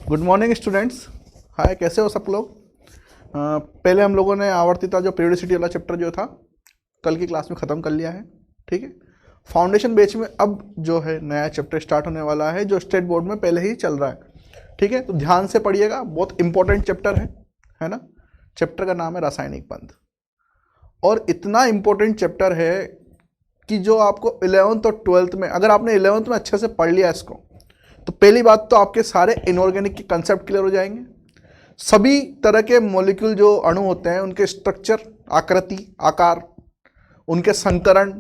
Good morning students. हाय, कैसे हो सब लोग। पहले हम लोगों ने आवर्तिता जो पीरियोडिसिटी वाला चैप्टर जो था कल की क्लास में ख़त्म कर लिया है। ठीक है, फाउंडेशन बेच में अब जो है नया चैप्टर स्टार्ट होने वाला है जो स्टेट बोर्ड में पहले ही चल रहा है। ठीक है, तो ध्यान से पढ़िएगा, बहुत इंपॉर्टेंट चैप्टर है ना। चैप्टर का नाम है रासायनिक बंध, और इतना इंपॉर्टेंट चैप्टर है कि जो आपको 11th और 12th में, अगर आपने 11th में अच्छे से पढ़ लिया इसको, तो पहली बात तो आपके सारे इनऑर्गेनिक के कंसेप्ट क्लियर हो जाएंगे। सभी तरह के मॉलिक्यूल जो अणु होते हैं उनके स्ट्रक्चर, आकृति, आकार, उनके संकरण,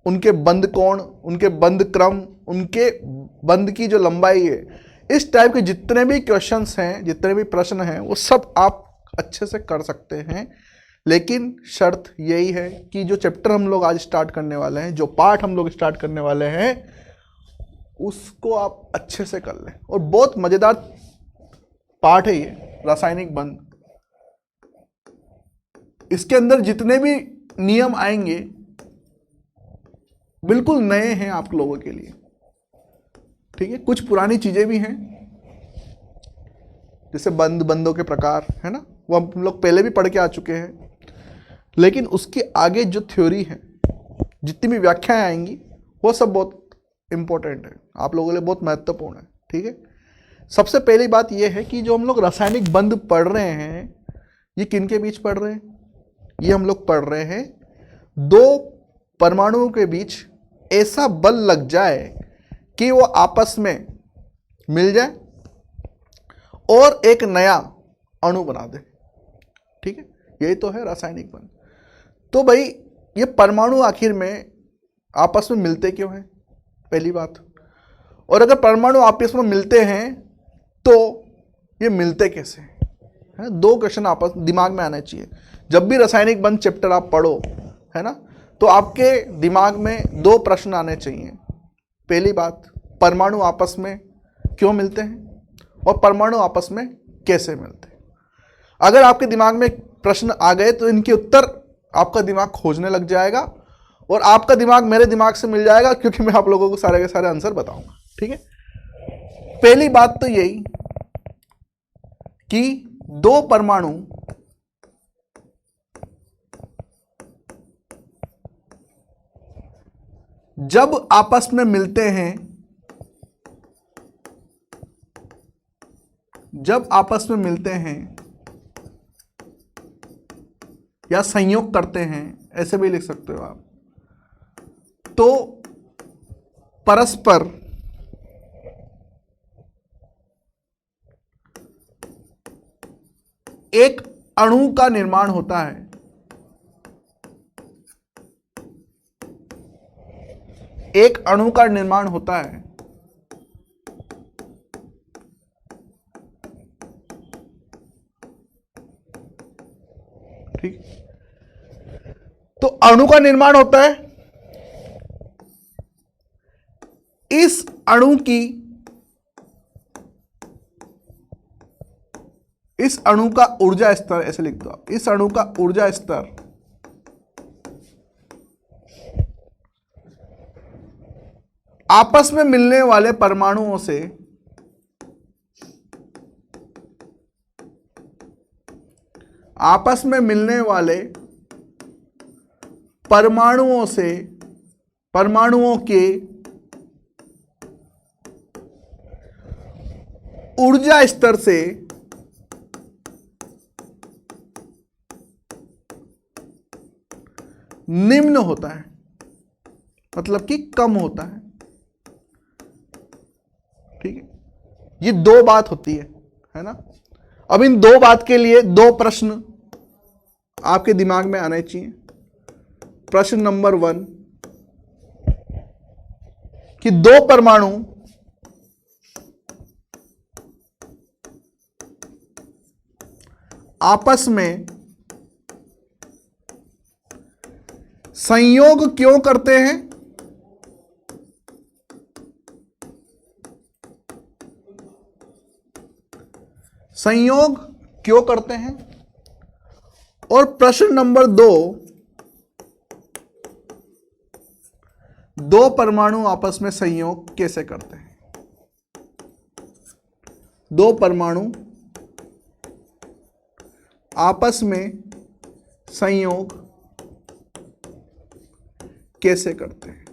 उनके बंध कोण, उनके बंध क्रम, उनके बंध की जो लंबाई है, इस टाइप के जितने भी क्वेश्चंस हैं, जितने भी प्रश्न हैं, वो सब आप अच्छे से कर सकते हैं। लेकिन शर्त यही है कि जो चैप्टर हम लोग आज स्टार्ट करने वाले हैं, जो पार्ट हम लोग स्टार्ट करने वाले हैं, उसको आप अच्छे से कर लें। और बहुत मजेदार पार्ट है ये रासायनिक बंध। इसके अंदर जितने भी नियम आएंगे बिल्कुल नए हैं आप लोगों के लिए। ठीक है, कुछ पुरानी चीजें भी हैं, जैसे बंधों के प्रकार है ना, वो हम लोग पहले भी पढ़ के आ चुके हैं। लेकिन उसके आगे जो थ्योरी है, जितनी भी व्याख्याएं आएंगी, वो सब बहुत इंपॉर्टेंट है, आप लोगों के लिए बहुत महत्वपूर्ण है। ठीक है, सबसे पहली बात यह है कि जो हम लोग रासायनिक बंध पढ़ रहे हैं, ये किन के बीच पढ़ रहे हैं? ये हम लोग पढ़ रहे हैं दो परमाणुओं के बीच ऐसा बल लग जाए कि वो आपस में मिल जाए और एक नया अणु बना दे। ठीक है, यही तो है रासायनिक बंध। तो भाई, ये परमाणु आखिर में आपस में मिलते क्यों हैं, पहली बात। और अगर परमाणु आपस में मिलते हैं तो ये मिलते कैसे हैं? दो क्वेश्चन आपस दिमाग में आने चाहिए जब भी रासायनिक बंध चैप्टर आप पढ़ो, है ना। तो आपके दिमाग में दो प्रश्न आने चाहिए। पहली बात, परमाणु आपस में क्यों मिलते हैं, और परमाणु आपस में कैसे मिलते हैं। अगर आपके दिमाग में प्रश्न आ गए तो इनके उत्तर आपका दिमाग खोजने लग जाएगा, और आपका दिमाग मेरे दिमाग से मिल जाएगा, क्योंकि मैं आप लोगों को सारे के सारे आंसर बताऊंगा। ठीक है, पहली बात तो यही कि दो परमाणु जब आपस में मिलते हैं, जब आपस में मिलते हैं या संयोग करते हैं, ऐसे भी लिख सकते हो आप, तो परस्पर एक अणु का निर्माण होता है। एक अणु का निर्माण होता है। ठीक, तो अणु का निर्माण होता है। इस अणु का ऊर्जा स्तर, ऐसे लिख दो आप, इस अणु का ऊर्जा स्तर आपस में मिलने वाले परमाणुओं से परमाणुओं के ऊर्जा स्तर से निम्न होता है, मतलब कि कम होता है। ठीक है, ये दो बात होती है ना। अब इन दो बात के लिए दो प्रश्न आपके दिमाग में आने चाहिए। प्रश्न नंबर 1 कि दो परमाणु आपस में संयोग क्यों करते हैं? संयोग क्यों करते हैं? और प्रश्न नंबर 2, दो परमाणु आपस में संयोग कैसे करते हैं? दो परमाणु आपस में संयोग कैसे करते हैं?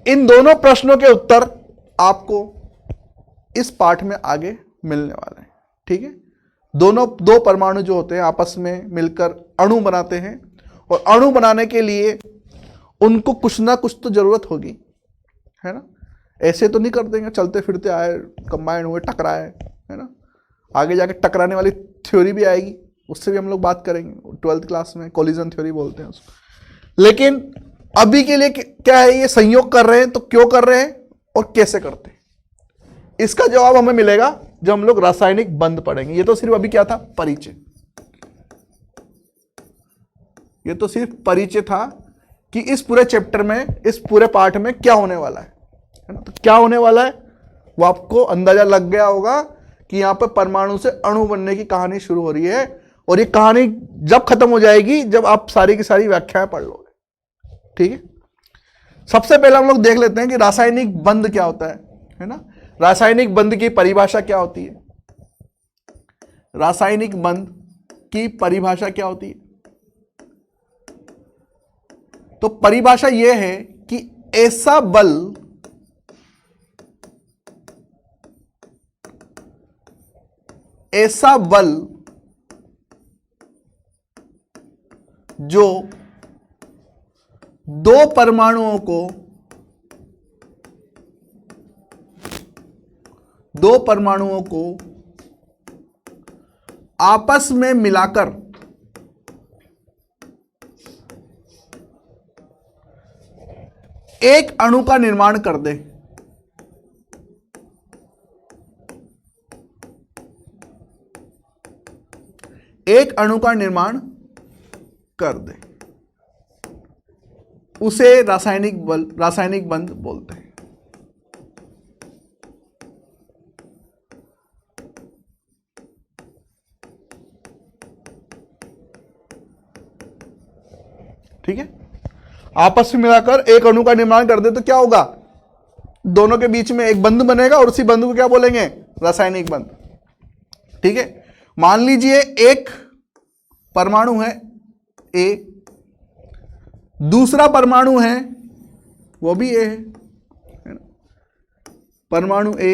इन दोनों प्रश्नों के उत्तर आपको इस पाठ में आगे मिलने वाले हैं। ठीक है, दो परमाणु जो होते हैं आपस में मिलकर अणु बनाते हैं, और अणु बनाने के लिए उनको कुछ ना कुछ तो जरूरत होगी, है ना। ऐसे तो नहीं कर देंगे, चलते फिरते आए, कंबाइन हुए, टकराए, है ना। आगे जाके टकराने वाली थ्योरी भी आएगी, उससे भी हम लोग बात करेंगे, 12th क्लास में कोलिजन थ्योरी बोलते हैं उसको। लेकिन अभी के लिए क्या है, ये संयोग कर रहे हैं तो क्यों कर रहे हैं और कैसे करते हैं, इसका जवाब हमें मिलेगा जब हम लोग रासायनिक बंध पढ़ेंगे। ये तो सिर्फ अभी क्या था, परिचय। ये तो सिर्फ परिचय था कि इस पूरे चैप्टर में, इस पूरे पाठ में क्या होने वाला है ना। तो क्या होने वाला है वो आपको अंदाजा लग गया होगा कि यहां पर परमाणु से अणु बनने की कहानी शुरू हो रही है, और ये कहानी जब खत्म हो जाएगी जब आप सारी की सारी व्याख्याएं पढ़ लोगे। ठीक है, सबसे पहले हम लोग देख लेते हैं कि रासायनिक बंध क्या होता है ना। रासायनिक बंध की परिभाषा क्या होती है? रासायनिक बंध की परिभाषा क्या होती है? तो परिभाषा यह है कि ऐसा बल जो दो परमाणुओं को आपस में मिलाकर एक अणु का निर्माण कर दे। एक अणु का निर्माण कर दे, उसे रासायनिक बंध बोलते हैं। ठीक है, आपस में मिलाकर एक अणु का निर्माण कर दे तो क्या होगा, दोनों के बीच में एक बंध बनेगा, और उसी बंध को क्या बोलेंगे, रासायनिक बंध। ठीक है, मान लीजिए एक परमाणु है ए, दूसरा परमाणु है वो भी ए है ना? परमाणु ए,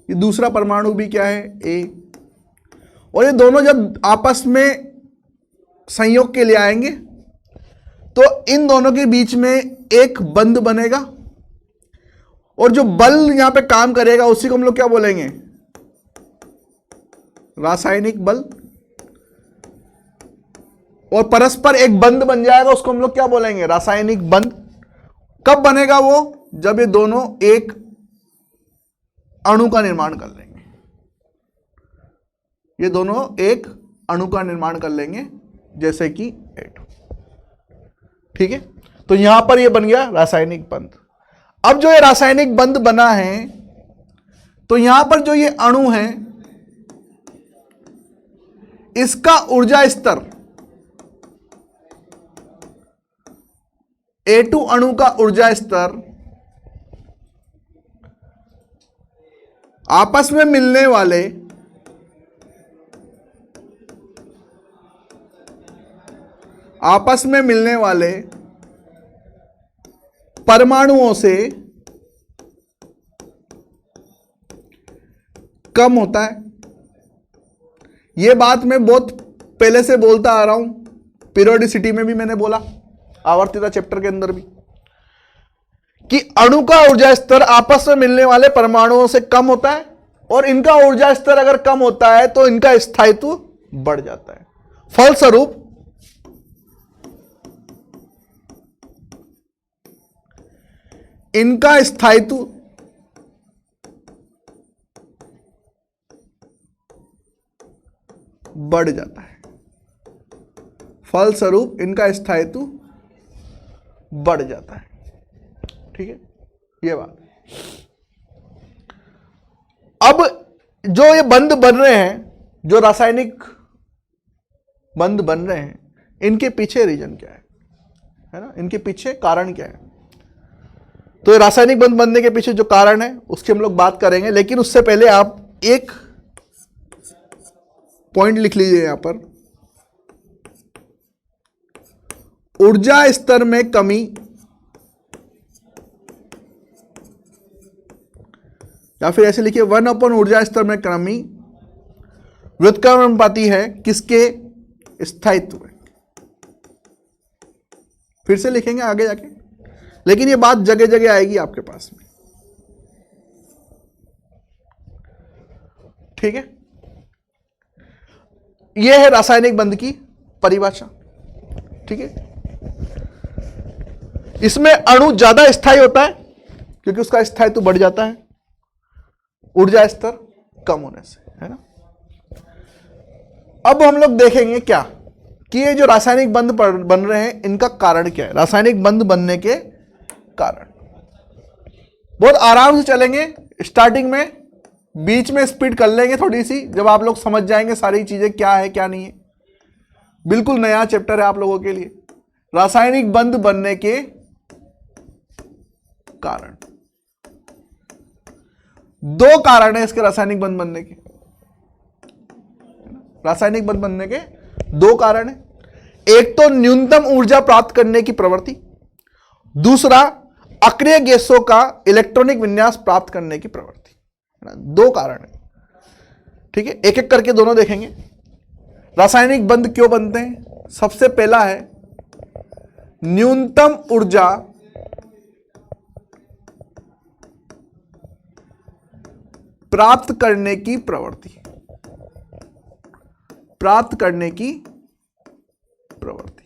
ये दूसरा परमाणु भी क्या है, ए। और ये दोनों जब आपस में संयोग के लिए आएंगे तो इन दोनों के बीच में एक बंध बनेगा, और जो बल यहां पे काम करेगा उसी को हम लोग क्या बोलेंगे, रासायनिक बल। और परस्पर एक बंध बन जाएगा, उसको हम लोग क्या बोलेंगे, रासायनिक बंध। कब बनेगा वो, जब ये दोनों एक अणु का निर्माण कर लेंगे। ये दोनों एक अणु का निर्माण कर लेंगे, जैसे कि H2। ठीक है, तो यहां पर ये बन गया रासायनिक बंध। अब जो ये रासायनिक बंध बना है, तो यहां पर जो ये अणु है, इसका ऊर्जा स्तर, A2 अणु का ऊर्जा स्तर आपस में मिलने वाले परमाणुओं से कम होता है। यह बात मैं बहुत पहले से बोलता आ रहा हूं, पीरियोडिसिटी में भी मैंने बोला, आवर्तिता चैप्टर के अंदर भी, कि अणु का ऊर्जा स्तर आपस में मिलने वाले परमाणुओं से कम होता है, और इनका ऊर्जा स्तर अगर कम होता है तो इनका स्थायित्व बढ़ जाता है। फलस्वरूप इनका स्थायित्व बढ़ जाता है। फलस्वरूप इनका स्थायित्व बढ़ जाता है। ठीक है, ये बात। अब जो ये बंध बन रहे हैं, जो रासायनिक बंध बन रहे हैं, इनके पीछे रीजन क्या है? है ना, इनके पीछे कारण क्या है। तो ये रासायनिक बंध बनने के पीछे जो कारण है उसकी हम लोग बात करेंगे, लेकिन उससे पहले आप एक पॉइंट लिख लीजिए यहां पर, ऊर्जा स्तर में कमी या फिर ऐसे लिखिए 1 ऊर्जा स्तर में कमी व्युत्क्रमानुपाती है किसके स्थायित्व में। फिर से लिखेंगे आगे जाके, लेकिन ये बात जगह जगह आएगी आपके पास में, ठीक है। यह है रासायनिक बंध की परिभाषा, ठीक है। इसमें अणु ज्यादा स्थायी होता है क्योंकि उसका स्थायित्व बढ़ जाता है ऊर्जा स्तर कम होने से, है ना। अब हम लोग देखेंगे क्या कि ये जो रासायनिक बंध बन रहे हैं इनका कारण क्या है। रासायनिक बंध बनने के कारण बहुत आराम से चलेंगे, स्टार्टिंग में, बीच में स्पीड कर लेंगे थोड़ी सी, जब आप लोग समझ जाएंगे सारी चीजें क्या है क्या नहीं है। बिल्कुल नया चैप्टर है आप लोगों के लिए, रासायनिक बंध बनने के कारण। दो कारण है इसके रासायनिक बंध बनने के, रासायनिक बंध बनने के दो कारण है। एक तो न्यूनतम ऊर्जा प्राप्त करने की प्रवृत्ति, दूसरा अक्रिय गैसों का इलेक्ट्रॉनिक विन्यास प्राप्त करने की प्रवृत्ति, है ना। दो कारण है, ठीक है। एक एक करके दोनों देखेंगे। रासायनिक बंध क्यों बनते हैं? सबसे पहला है न्यूनतम ऊर्जा प्राप्त करने की प्रवृत्ति, प्राप्त करने की प्रवृत्ति।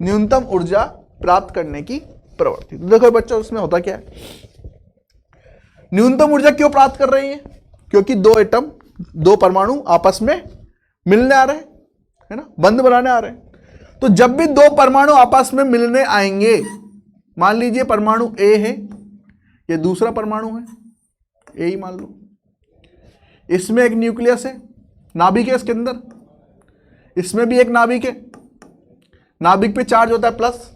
न्यूनतम ऊर्जा प्राप्त करने की प्रवृत्ति। तो देखो बच्चों, उसमें होता क्या है, न्यूनतम ऊर्जा क्यों प्राप्त कर रही है? क्योंकि दो एटम, दो परमाणु आपस में मिलने आ रहे हैं, है ना, बंध बनाने आ रहे हैं। तो जब भी दो परमाणु आपस में मिलने आएंगे, मान लीजिए परमाणु ए है, ये दूसरा परमाणु है, ए ही मान लो, इसमें एक न्यूक्लियस है, नाभिक है इसके अंदर, इसमें भी एक नाभिक है, नाभिक पे चार्ज होता है प्लस,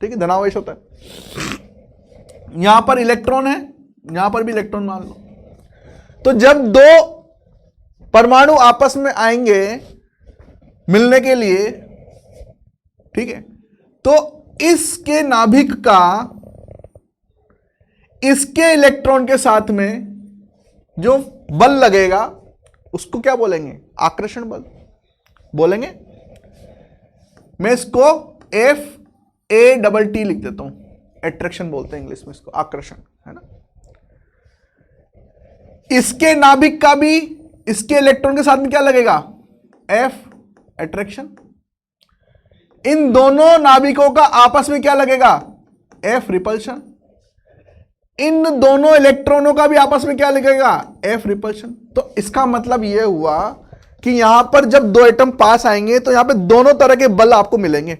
ठीक है, धनावेश होता है। यहां पर इलेक्ट्रॉन है, यहां पर भी इलेक्ट्रॉन मान लो। तो जब दो परमाणु आपस में आएंगे मिलने के लिए, ठीक है, तो इसके नाभिक का इसके इलेक्ट्रॉन के साथ में जो बल लगेगा उसको क्या बोलेंगे? आकर्षण बल बोलेंगे। मैं इसको FATT लिख देता हूं, एट्रैक्शन बोलते हैं इंग्लिश में इसको, आकर्षण, है ना। इसके नाभिक का भी इसके इलेक्ट्रॉन के साथ में क्या लगेगा? F, attraction. इन दोनों नाभिकों का आपस में क्या लगेगा? F, repulsion. इन दोनों इलेक्ट्रॉनों का भी आपस में क्या लगेगा? F, repulsion. तो इसका मतलब यह हुआ कि यहां पर जब दो एटम पास आएंगे तो यहां पे दोनों तरह के बल आपको मिलेंगे,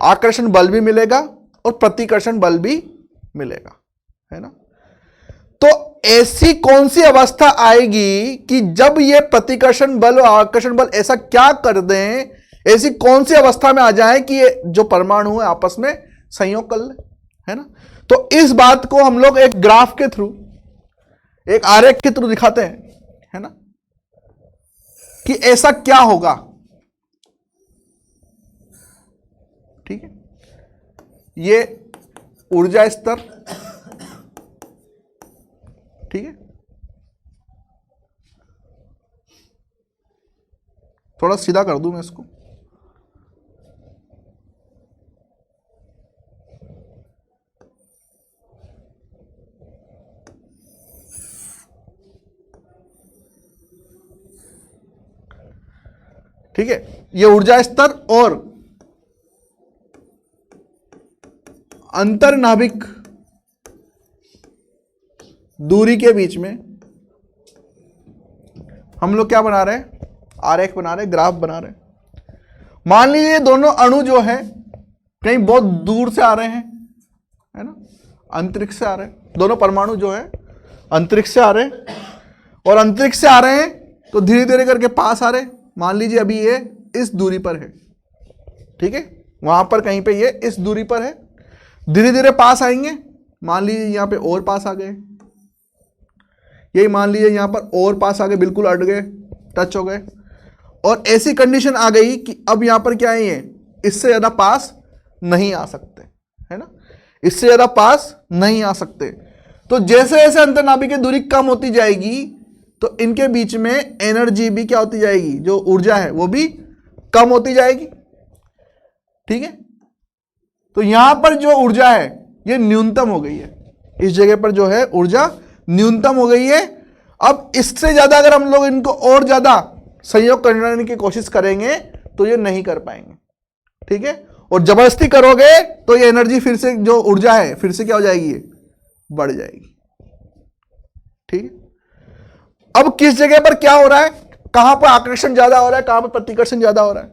आकर्षण बल भी मिलेगा और प्रतिकर्षण बल भी मिलेगा, है ना। तो ऐसी कौन सी अवस्था आएगी कि जब ये प्रतिकर्षण बल और आकर्षण बल ऐसा क्या कर दें, ऐसी कौन सी अवस्था में आ जाए कि ये जो परमाणु है आपस में संयोग कर ले, है ना। तो इस बात को हम लोग एक ग्राफ के थ्रू, एक आरेख के थ्रू दिखाते हैं, है ना, कि ऐसा क्या होगा, ठीक है। ये ऊर्जा स्तर, ठीक है, थोड़ा सीधा कर दूं मैं इसको, ठीक है। ये ऊर्जा स्तर और अंतर्नाभिक दूरी के बीच में हम लोग क्या बना रहे हैं? आरेख बना रहे हैं, ग्राफ बना रहे हैं। मान लीजिए दोनों अणु जो है कहीं बहुत दूर से आ रहे हैं, है ना, अंतरिक्ष से आ रहे हैं। दोनों परमाणु जो है अंतरिक्ष से आ रहे हैं, और अंतरिक्ष से आ रहे हैं तो धीरे धीरे करके पास आ रहे हैं। मान लीजिए अभी ये इस दूरी पर है, ठीक है, वहां पर कहीं पे ये इस दूरी पर है। धीरे धीरे पास आएंगे, मान लीजिए यहां पे और पास आ गए, यही मान लीजिए यहां पर और पास आ गए, बिल्कुल अट गए, टच हो गए, और ऐसी कंडीशन आ गई कि अब यहां पर क्या है, ये इससे ज्यादा पास नहीं आ सकते, है ना, इससे ज्यादा पास नहीं आ सकते। तो जैसे जैसे अंतर्नाभिक की दूरी कम होती जाएगी तो इनके बीच में एनर्जी भी क्या होती जाएगी, जो ऊर्जा है वो भी कम होती जाएगी, ठीक है। तो यहां पर जो ऊर्जा है ये न्यूनतम हो गई है, इस जगह पर जो है ऊर्जा न्यूनतम हो गई है। अब इससे ज्यादा अगर हम लोग इनको और ज्यादा संयोग करने की कोशिश करेंगे तो ये नहीं कर पाएंगे, ठीक है। और जबरदस्ती करोगे तो ये एनर्जी फिर से, जो ऊर्जा है फिर से क्या हो जाएगी, ये बढ़ जाएगी, ठीक है। अब किस जगह पर क्या हो रहा है, कहां पर आकर्षण ज्यादा हो रहा है, कहां पर प्रतिकर्षण ज्यादा हो रहा है।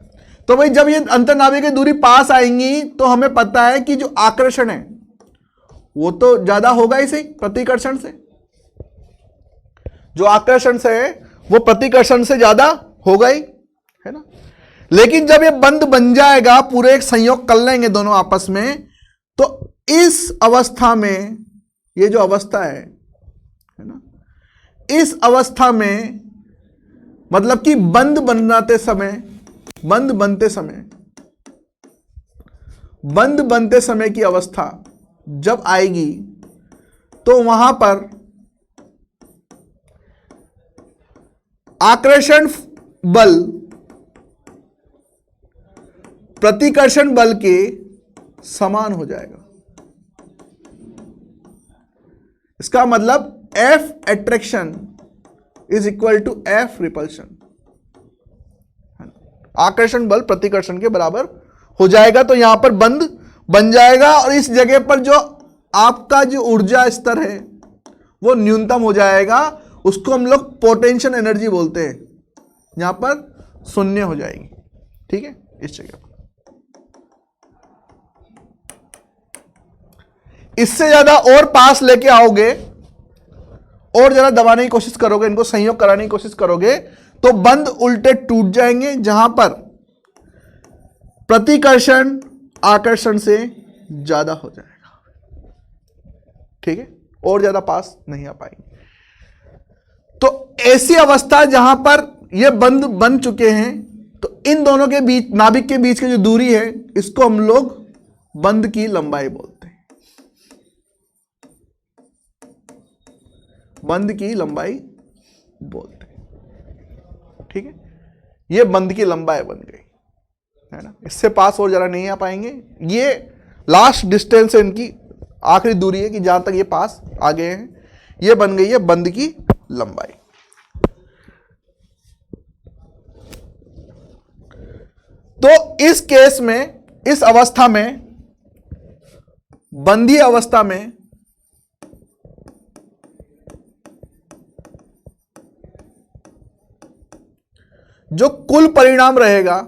तो भाई जब ये अंतर्नाभिक की दूरी पास आएंगी तो हमें पता है कि जो आकर्षण है वो तो ज्यादा होगा ही सही प्रतिकर्षण से, जो आकर्षण से है वो प्रतिकर्षण से ज्यादा होगा ही, है ना। लेकिन जब ये बंध बन जाएगा, पूरे एक संयोग कर लेंगे दोनों आपस में, तो इस अवस्था में, ये जो अवस्था है ना, इस अवस्था में मतलब कि बंध बनते समय की अवस्था जब आएगी तो वहां पर आकर्षण बल प्रतिकर्षण बल के समान हो जाएगा। इसका मतलब F attraction is equal to F repulsion, आकर्षण बल प्रतिकर्षण के बराबर हो जाएगा। तो यहां पर बंध बन जाएगा और इस जगह पर जो आपका जो ऊर्जा स्तर है वो न्यूनतम हो जाएगा, उसको हम लोग पोटेंशियल एनर्जी बोलते हैं, यहां पर शून्य हो जाएगी, ठीक है। इस जगह पर इससे ज्यादा और पास लेके आओगे और ज्यादा दबाने की कोशिश करोगे, इनको संयोग कराने की कोशिश करोगे तो बंध उल्टे टूट जाएंगे, जहां पर प्रतिकर्षण आकर्षण से ज्यादा हो जाएगा, ठीक है, और ज्यादा पास नहीं आ पाएंगे। तो ऐसी अवस्था जहां पर ये बंध बन चुके हैं, तो इन दोनों के बीच, नाभिक के बीच की जो दूरी है, इसको हम लोग बंध की लंबाई बोलते हैं, बंध की लंबाई बोलते हैं, ठीक है। ये बंध की लंबाई बन गई, है ना, इससे पास और जरा नहीं आ पाएंगे। ये लास्ट डिस्टेंस है, इनकी आखिरी दूरी है कि जहां तक ये पास आ गए हैं, ये बन गई है बंध की लंबाई। तो इस केस में, इस अवस्था में, बंधीय अवस्था में जो कुल परिणाम रहेगा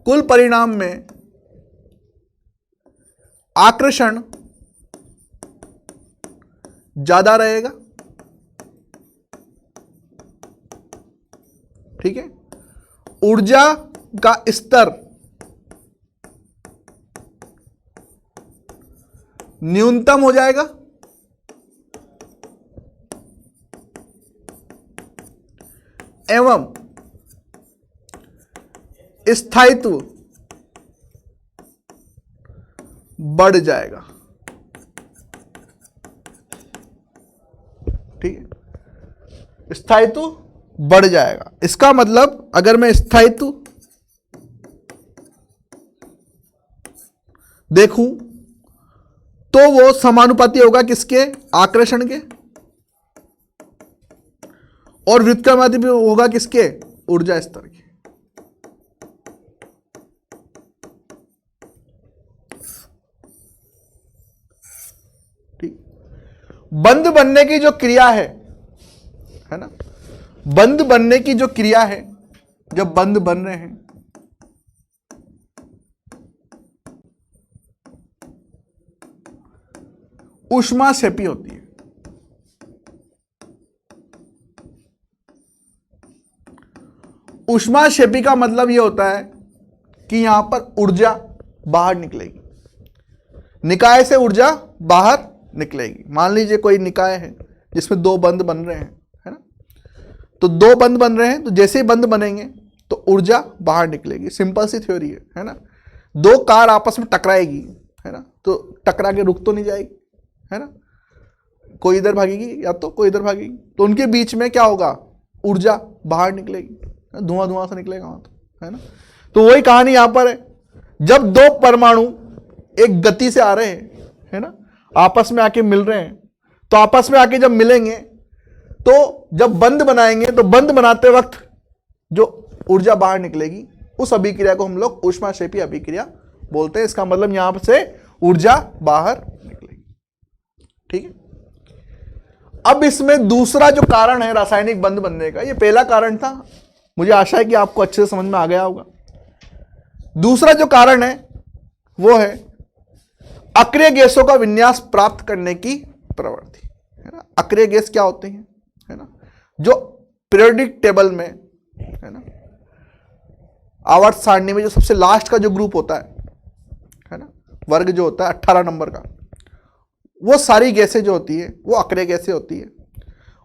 कुल परिणाम में आकर्षण ज्यादा रहेगा, ठीक है। ऊर्जा का स्तर न्यूनतम हो जाएगा एवं स्थायित्व बढ़ जाएगा, ठीक है, स्थायित्व बढ़ जाएगा। इसका मतलब अगर मैं स्थायित्व देखूं तो वो समानुपाती होगा किसके, आकर्षण के, और व्युत्क्रमानुपाती भी होगा किसके, ऊर्जा स्तर के, ठीक। बंध बनने की जो क्रिया है ना, बंध बनने की जो क्रिया है, जब बंध बन रहे हैं ऊष्माक्षेपी होती है, ऊष्माक्षेपी का मतलब ये होता है कि यहां पर ऊर्जा बाहर निकलेगी, निकाय से ऊर्जा बाहर निकलेगी। मान लीजिए कोई निकाय है जिसमें दो बंध बन रहे हैं, है ना, तो दो बंध बन रहे हैं, तो जैसे ही बंध बनेंगे तो ऊर्जा बाहर निकलेगी। सिंपल सी थ्योरी है ना। दो कार आपस में टकराएगी, है ना, तो टकरा के रुक तो नहीं जाएगी, है ना, कोई इधर भागेगी या तो कोई इधर भागेगी, तो उनके बीच में क्या होगा, ऊर्जा बाहर निकलेगी, धुआं धुआं सा निकलेगा वहां, तो है ना। तो वही कहानी यहां पर है, जब दो परमाणु एक गति से आ रहे हैं, है ना, आपस में आके मिल रहे हैं, तो आपस में आके जब मिलेंगे तो जब बंध बनाएंगे तो बंध बनाते वक्त जो ऊर्जा बाहर निकलेगी उस अभिक्रिया को हम लोग ऊष्माक्षेपी अभिक्रिया बोलते हैं। इसका मतलब यहां से ऊर्जा बाहर निकलेगी। ठीक है। अब इसमें दूसरा जो कारण है रासायनिक बंध बनने का, ये पहला कारण था, मुझे आशा है कि आपको अच्छे से समझ में आ गया होगा। दूसरा जो कारण है वो है अक्रिय गैसों का विन्यास प्राप्त करने की प्रवृत्ति, है ना। अक्रिय गैस क्या होते हैं, है ना, जो पीरियोडिक टेबल में, है ना, आवर्त सारणी में जो सबसे लास्ट का जो ग्रुप होता है ना, वर्ग जो होता है 18 नंबर का, वो सारी गैसें जो होती है वो अक्रिय गैसें होती है।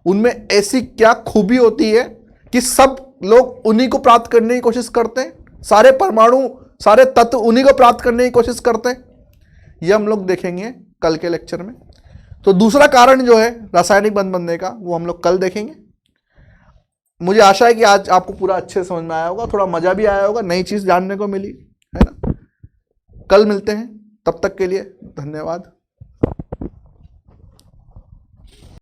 उनमें ऐसी क्या खूबी होती है कि सब लोग उन्हीं को प्राप्त करने की कोशिश करते हैं, सारे परमाणु सारे तत्व उन्हीं को प्राप्त करने की कोशिश करते हैं। ये हम लोग देखेंगे कल के लेक्चर में। तो दूसरा कारण जो है रासायनिक बंध बनने का वो हम लोग कल देखेंगे। मुझे आशा है कि आज आपको पूरा अच्छे से समझ में आया होगा, थोड़ा मजा भी आया होगा, नई चीज जानने को मिली, है ना। कल मिलते हैं, तब तक के लिए धन्यवाद।